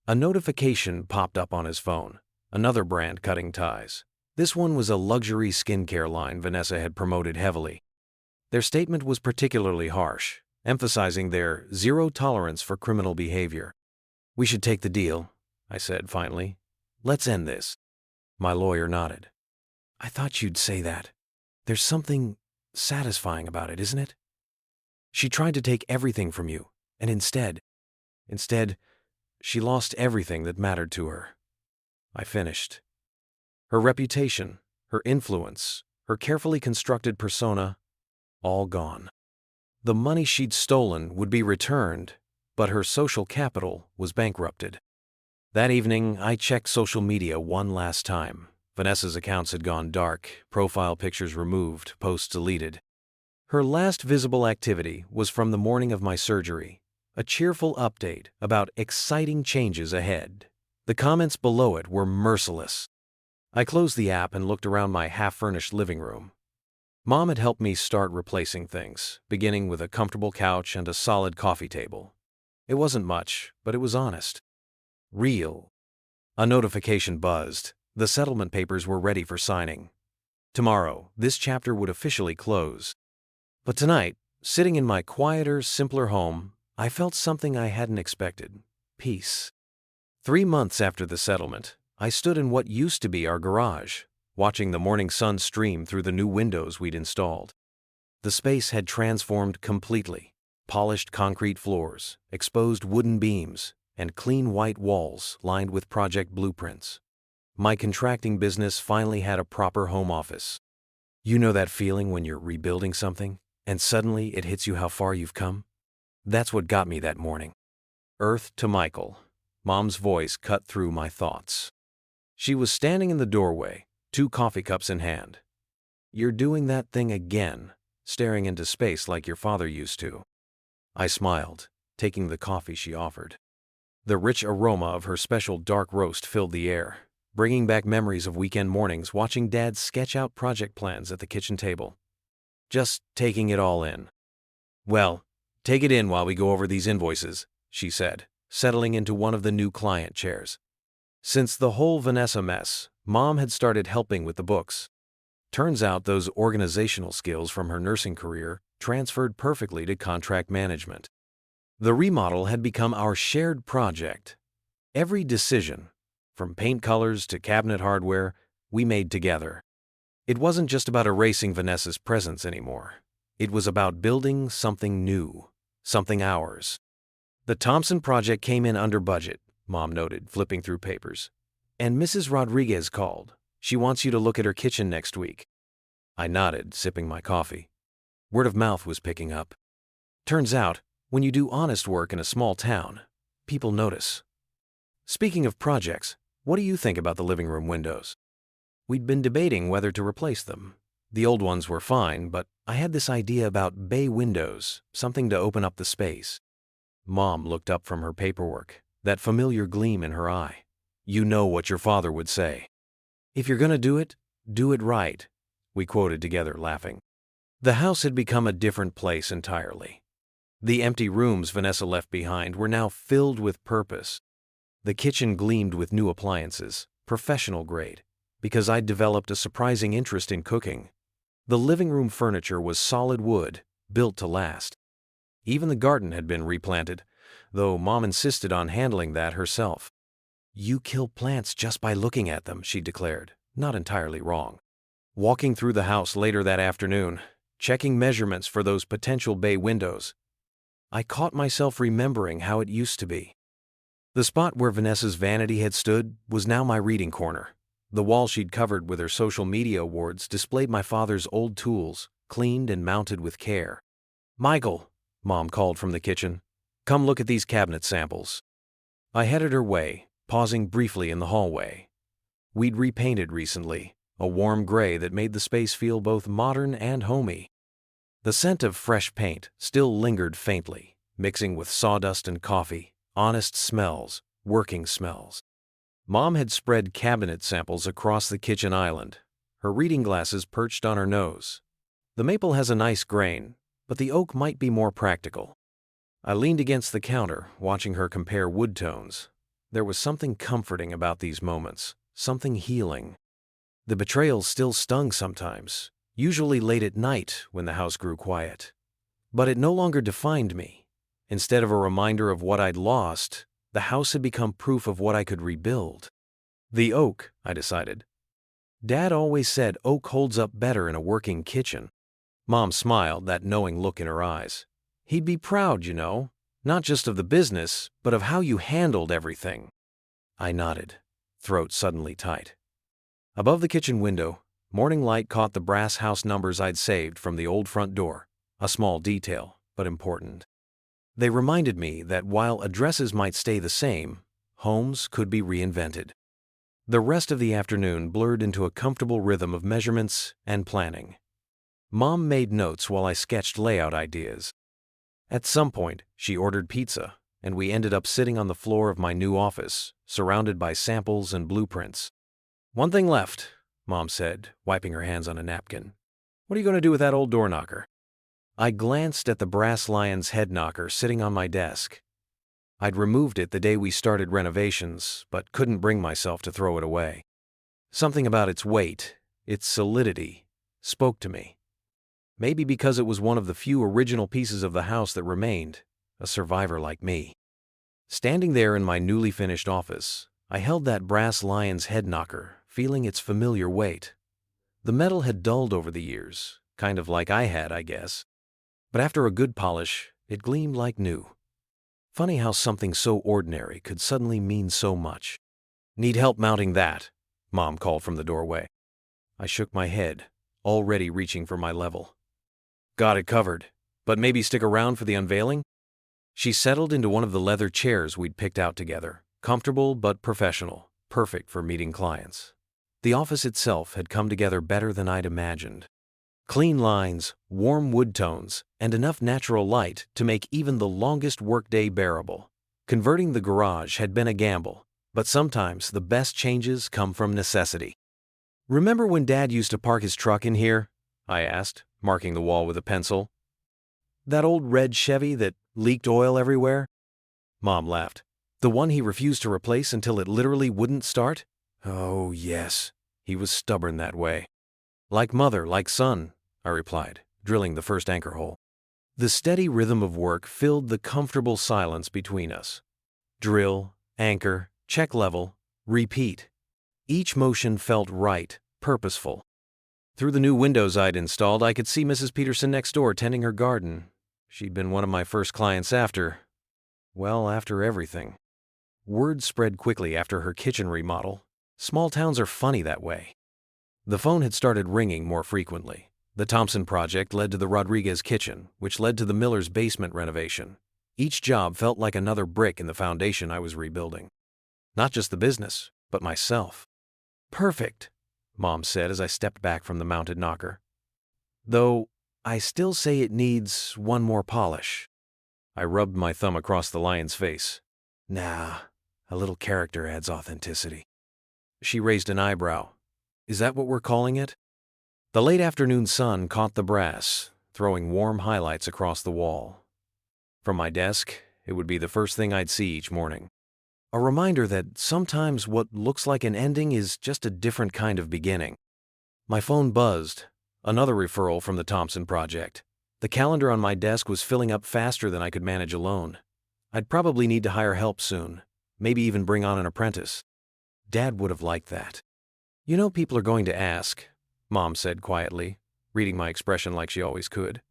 A notification popped up on his phone. Another brand cutting ties. This one was a luxury skincare line Vanessa had promoted heavily. Their statement was particularly harsh, emphasizing their zero tolerance for criminal behavior. We should take the deal, I said finally. Let's end this. My lawyer nodded. I thought you'd say that. There's something satisfying about it, isn't it? She tried to take everything from you, and instead, she lost everything that mattered to her. I finished. Her reputation, her influence, her carefully constructed persona, all gone. The money she'd stolen would be returned, but her social capital was bankrupted. That evening, I checked social media one last time. Vanessa's accounts had gone dark, profile pictures removed, posts deleted. Her last visible activity was from the morning of my surgery, a cheerful update about exciting changes ahead. The comments below it were merciless. I closed the app and looked around my half-furnished living room. Mom had helped me start replacing things, beginning with a comfortable couch and a solid coffee table. It wasn't much, but it was honest. Real. A notification buzzed. The settlement papers were ready for signing. Tomorrow, this chapter would officially close. But tonight, sitting in my quieter, simpler home, I felt something I hadn't expected. Peace. 3 months after the settlement, I stood in what used to be our garage, watching the morning sun stream through the new windows we'd installed. The space had transformed completely. Polished concrete floors, exposed wooden beams, and clean white walls lined with project blueprints. My contracting business finally had a proper home office. You know that feeling when you're rebuilding something, and suddenly it hits you how far you've come? That's what got me that morning. Earth to Michael. Mom's voice cut through my thoughts. She was standing in the doorway, 2 coffee cups in hand. You're doing that thing again, staring into space like your father used to. I smiled, taking the coffee she offered. The rich aroma of her special dark roast filled the air, bringing back memories of weekend mornings watching Dad sketch out project plans at the kitchen table. Just taking it all in. Well, take it in while we go over these invoices, she said, settling into one of the new client chairs. Since the whole Vanessa mess, Mom had started helping with the books. Turns out those organizational skills from her nursing career transferred perfectly to contract management. The remodel had become our shared project. Every decision, from paint colors to cabinet hardware, we made together. It wasn't just about erasing Vanessa's presence anymore. It was about building something new, something ours. The Thompson project came in under budget, Mom noted, flipping through papers. And Mrs. Rodriguez called. She wants you to look at her kitchen next week. I nodded, sipping my coffee. Word of mouth was picking up. Turns out, when you do honest work in a small town, people notice. Speaking of projects, what do you think about the living room windows? We'd been debating whether to replace them. The old ones were fine, but I had this idea about bay windows, something to open up the space. Mom looked up from her paperwork, that familiar gleam in her eye. You know what your father would say. If you're gonna do it right, we quoted together, laughing. The house had become a different place entirely. The empty rooms Vanessa left behind were now filled with purpose. The kitchen gleamed with new appliances, professional grade, because I'd developed a surprising interest in cooking. The living room furniture was solid wood, built to last. Even the garden had been replanted, though Mom insisted on handling that herself. "You kill plants just by looking at them," she declared, not entirely wrong. Walking through the house later that afternoon, checking measurements for those potential bay windows, I caught myself remembering how it used to be. The spot where Vanessa's vanity had stood was now my reading corner. The wall she'd covered with her social media awards displayed my father's old tools, cleaned and mounted with care. "Michael," Mom called from the kitchen, "come look at these cabinet samples." I headed her way, pausing briefly in the hallway. We'd repainted recently, a warm gray that made the space feel both modern and homey. The scent of fresh paint still lingered faintly, mixing with sawdust and coffee, honest smells, working smells. Mom had spread cabinet samples across the kitchen island, her reading glasses perched on her nose. "The maple has a nice grain, but the oak might be more practical." I leaned against the counter, watching her compare wood tones. There was something comforting about these moments, something healing. The betrayal still stung sometimes, usually late at night when the house grew quiet. But it no longer defined me. Instead of a reminder of what I'd lost, the house had become proof of what I could rebuild. The oak, I decided. Dad always said oak holds up better in a working kitchen. Mom smiled, that knowing look in her eyes. "He'd be proud, you know, not just of the business, but of how you handled everything." I nodded, throat suddenly tight. Above the kitchen window, morning light caught the brass house numbers I'd saved from the old front door, a small detail, but important. They reminded me that while addresses might stay the same, homes could be reinvented. The rest of the afternoon blurred into a comfortable rhythm of measurements and planning. Mom made notes while I sketched layout ideas. At some point, she ordered pizza, and we ended up sitting on the floor of my new office, surrounded by samples and blueprints. "One thing left," Mom said, wiping her hands on a napkin. "What are you going to do with that old door knocker?" I glanced at the brass lion's head knocker sitting on my desk. I'd removed it the day we started renovations, but couldn't bring myself to throw it away. Something about its weight, its solidity, spoke to me. Maybe because it was one of the few original pieces of the house that remained, a survivor like me. Standing there in my newly finished office, I held that brass lion's head knocker, feeling its familiar weight. The metal had dulled over the years, kind of like I had, I guess. But after a good polish, it gleamed like new. Funny how something so ordinary could suddenly mean so much. "Need help mounting that?" Mom called from the doorway. I shook my head, already reaching for my level. "Got it covered, but maybe stick around for the unveiling?" She settled into one of the leather chairs we'd picked out together, comfortable but professional, perfect for meeting clients. The office itself had come together better than I'd imagined. Clean lines, warm wood tones, and enough natural light to make even the longest workday bearable. Converting the garage had been a gamble, but sometimes the best changes come from necessity. "Remember when Dad used to park his truck in here?" I asked, marking the wall with a pencil. "That old red Chevy that leaked oil everywhere?" Mom laughed. "The one he refused to replace until it literally wouldn't start?" "Oh, yes. He was stubborn that way." "Like mother, like son," I replied, drilling the first anchor hole. The steady rhythm of work filled the comfortable silence between us. Drill, anchor, check level, repeat. Each motion felt right, purposeful. Through the new windows I'd installed, I could see Mrs. Peterson next door tending her garden. She'd been one of my first clients after everything. Word spread quickly after her kitchen remodel. Small towns are funny that way. The phone had started ringing more frequently. The Thompson project led to the Rodriguez kitchen, which led to the Miller's basement renovation. Each job felt like another brick in the foundation I was rebuilding. Not just the business, but myself. "Perfect," Mom said as I stepped back from the mounted knocker. "Though, I still say it needs one more polish." I rubbed my thumb across the lion's face. "Nah, a little character adds authenticity." She raised an eyebrow. "Is that what we're calling it?" The late afternoon sun caught the brass, throwing warm highlights across the wall. From my desk, it would be the first thing I'd see each morning. A reminder that sometimes what looks like an ending is just a different kind of beginning. My phone buzzed. Another referral from the Thompson project. The calendar on my desk was filling up faster than I could manage alone. I'd probably need to hire help soon, maybe even bring on an apprentice. Dad would have liked that. You know, people are going to ask, Mom said quietly, reading my expression like she always could,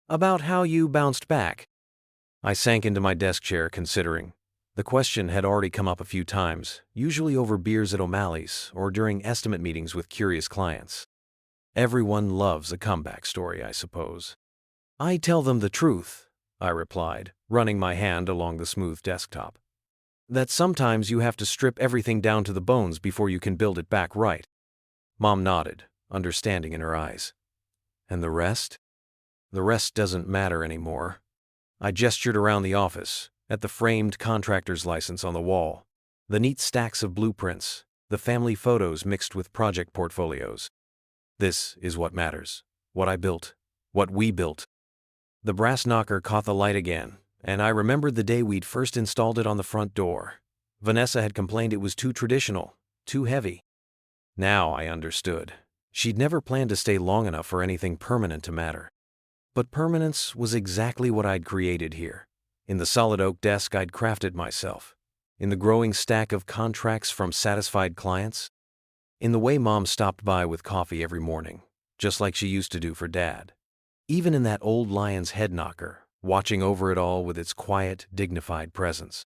about how you bounced back. I sank into my desk chair, considering. The question had already come up a few times, usually over beers at O'Malley's or during estimate meetings with curious clients. Everyone loves a comeback story, I suppose. I tell them the truth, I replied, running my hand along the smooth desktop. That sometimes you have to strip everything down to the bones before you can build it back right. Mom nodded, understanding in her eyes. And the rest? The rest doesn't matter anymore. I gestured around the office, at the framed contractor's license on the wall, the neat stacks of blueprints, the family photos mixed with project portfolios. This is what matters. What I built. What we built. The brass knocker caught the light again, and I remembered the day we'd first installed it on the front door. Vanessa had complained it was too traditional, too heavy. Now I understood. She'd never planned to stay long enough for anything permanent to matter. But permanence was exactly what I'd created here. In the solid oak desk I'd crafted myself. In the growing stack of contracts from satisfied clients. In the way Mom stopped by with coffee every morning, just like she used to do for Dad. Even in that old lion's head knocker, watching over it all with its quiet, dignified presence.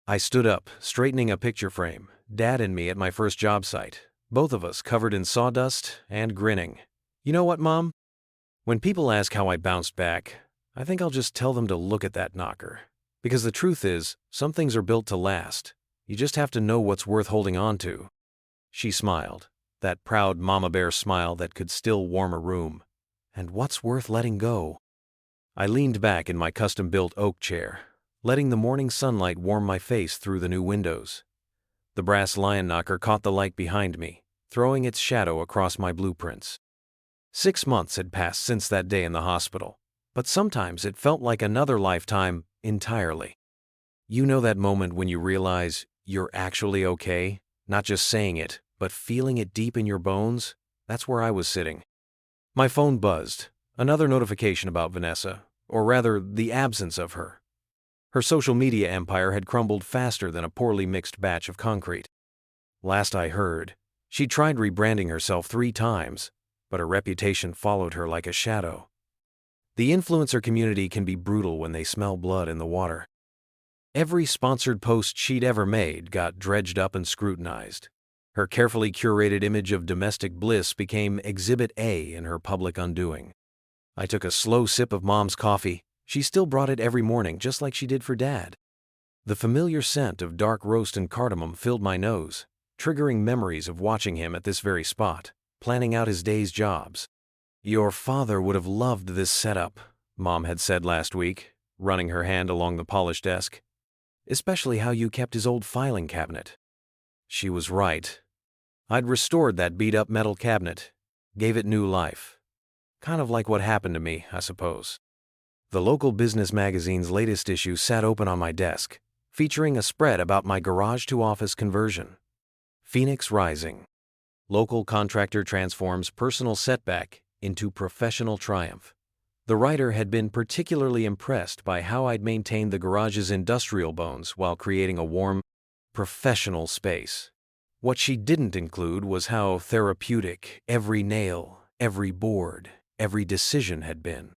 I stood up, straightening a picture frame, Dad and me at my first job site, both of us covered in sawdust and grinning. You know what, Mom? When people ask how I bounced back, I think I'll just tell them to look at that knocker. Because the truth is, some things are built to last. You just have to know what's worth holding on to. She smiled, that proud mama bear smile that could still warm a room. And what's worth letting go? I leaned back in my custom-built oak chair, letting the morning sunlight warm my face through the new windows. The brass lion knocker caught the light behind me, throwing its shadow across my blueprints. 6 months had passed since that day in the hospital, but sometimes it felt like another lifetime entirely. You know that moment when you realize you're actually okay? Not just saying it, but feeling it deep in your bones? That's where I was sitting. My phone buzzed. Another notification about Vanessa, or rather, the absence of her. Her social media empire had crumbled faster than a poorly mixed batch of concrete. Last I heard, she tried rebranding herself 3 times, but her reputation followed her like a shadow. The influencer community can be brutal when they smell blood in the water. Every sponsored post she'd ever made got dredged up and scrutinized. Her carefully curated image of domestic bliss became Exhibit A in her public undoing. I took a slow sip of Mom's coffee. She still brought it every morning, just like she did for Dad. The familiar scent of dark roast and cardamom filled my nose, triggering memories of watching him at this very spot, planning out his day's jobs. Your father would have loved this setup, Mom had said last week, running her hand along the polished desk. Especially how you kept his old filing cabinet. She was right. I'd restored that beat-up metal cabinet, gave it new life. Kind of like what happened to me, I suppose. The local business magazine's latest issue sat open on my desk, featuring a spread about my garage-to-office conversion. Phoenix Rising. Local contractor transforms personal setback into professional triumph. The writer had been particularly impressed by how I'd maintained the garage's industrial bones while creating a warm, professional space. What she didn't include was how therapeutic every nail, every board, every decision had been.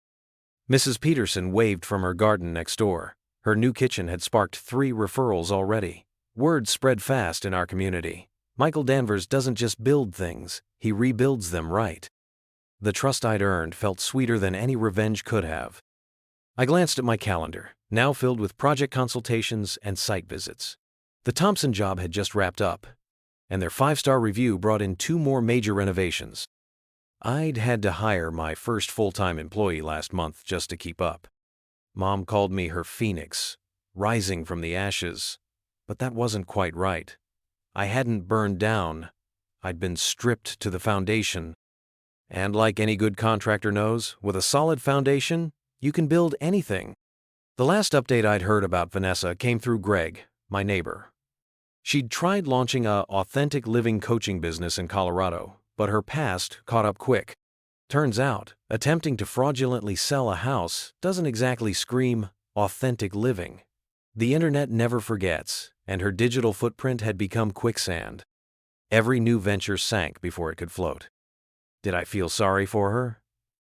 Mrs. Peterson waved from her garden next door. Her new kitchen had sparked 3 referrals already. Word spread fast in our community. Michael Danvers doesn't just build things, he rebuilds them right. The trust I'd earned felt sweeter than any revenge could have. I glanced at my calendar, now filled with project consultations and site visits. The Thompson job had just wrapped up, and their 5-star review brought in 2 more major renovations. I'd had to hire my first full-time employee last month just to keep up. Mom called me her phoenix, rising from the ashes, but that wasn't quite right. I hadn't burned down. I'd been stripped to the foundation. And like any good contractor knows, with a solid foundation, you can build anything. The last update I'd heard about Vanessa came through Greg, my neighbor. She'd tried launching a authentic living coaching business in Colorado, but her past caught up quick. Turns out, attempting to fraudulently sell a house doesn't exactly scream authentic living. The internet never forgets, and her digital footprint had become quicksand. Every new venture sank before it could float. Did I feel sorry for her?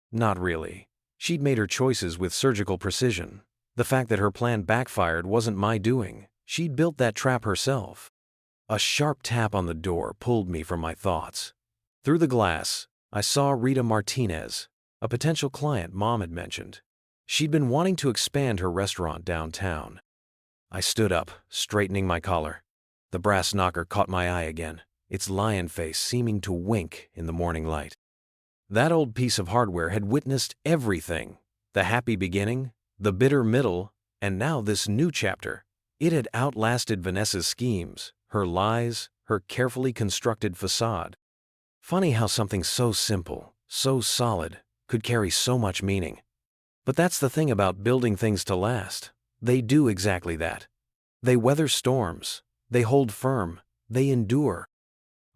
Not really. She'd made her choices with surgical precision. The fact that her plan backfired wasn't my doing. She'd built that trap herself. A sharp tap on the door pulled me from my thoughts. Through the glass, I saw Rita Martinez, a potential client Mom had mentioned. She'd been wanting to expand her restaurant downtown. I stood up, straightening my collar. The brass knocker caught my eye again, its lion face seeming to wink in the morning light. That old piece of hardware had witnessed everything. The happy beginning, the bitter middle, and now this new chapter. It had outlasted Vanessa's schemes, her lies, her carefully constructed facade. Funny how something so simple, so solid, could carry so much meaning. But that's the thing about building things to last. They do exactly that. They weather storms, they hold firm, they endure.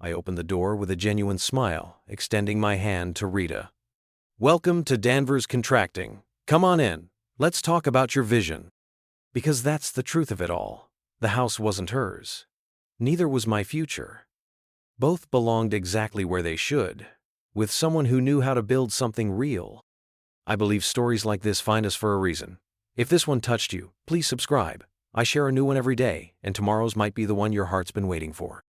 I opened the door with a genuine smile, extending my hand to Rita. "Welcome to Danvers Contracting. Come on in. Let's talk about your vision." Because that's the truth of it all. The house wasn't hers. Neither was my future. Both belonged exactly where they should, with someone who knew how to build something real. I believe stories like this find us for a reason. If this one touched you, please subscribe. I share a new one every day, and tomorrow's might be the one your heart's been waiting for.